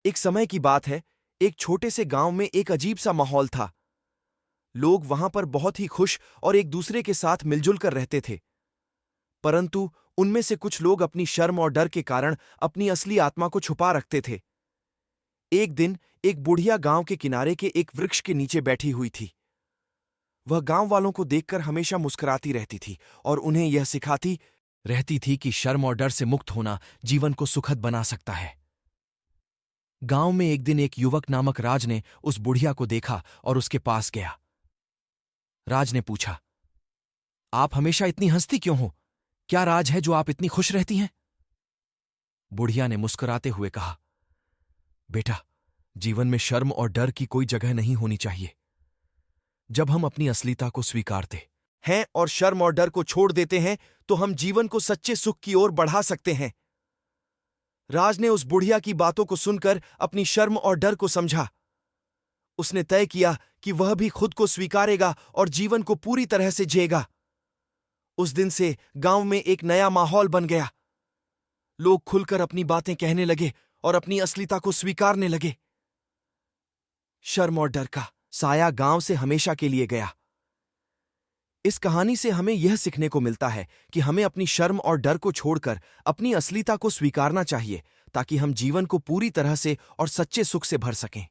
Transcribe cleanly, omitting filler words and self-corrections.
एक समय की बात है। एक छोटे से गांव में एक अजीब सा माहौल था। लोग वहां पर बहुत ही खुश और एक दूसरे के साथ मिलजुल कर रहते थे। परंतु उनमें से कुछ लोग अपनी शर्म और डर के कारण अपनी असली आत्मा को छुपा रखते थे। एक दिन एक बुढ़िया गांव के किनारे के एक वृक्ष के नीचे बैठी हुई थी। वह गांव वालों को देखकर हमेशा मुस्कुराती रहती थी और उन्हें यह सिखाती रहती थी कि शर्म और डर से मुक्त होना जीवन को सुखद बना सकता है। गांव में एक दिन एक युवक नामक राज ने उस बुढ़िया को देखा और उसके पास गया। राज ने पूछा, आप हमेशा इतनी हंसती क्यों हो? क्या राज है जो आप इतनी खुश रहती हैं? बुढ़िया ने मुस्कुराते हुए कहा, बेटा, जीवन में शर्म और डर की कोई जगह नहीं होनी चाहिए। जब हम अपनी असलियता को स्वीकारते हैं और शर्म और डर को छोड़ देते हैं तो हम जीवन को सच्चे सुख की ओर बढ़ा सकते हैं। राज ने उस बुढ़िया की बातों को सुनकर अपनी शर्म और डर को समझा। उसने तय किया कि वह भी खुद को स्वीकारेगा और जीवन को पूरी तरह से जिएगा। उस दिन से गांव में एक नया माहौल बन गया। लोग खुलकर अपनी बातें कहने लगे और अपनी असलियता को स्वीकारने लगे। शर्म और डर का साया गांव से हमेशा के लिए गया। इस कहानी से हमें यह सीखने को मिलता है कि हमें अपनी शर्म और डर को छोड़कर अपनी असलियता को स्वीकारना चाहिए ताकि हम जीवन को पूरी तरह से और सच्चे सुख से भर सकें।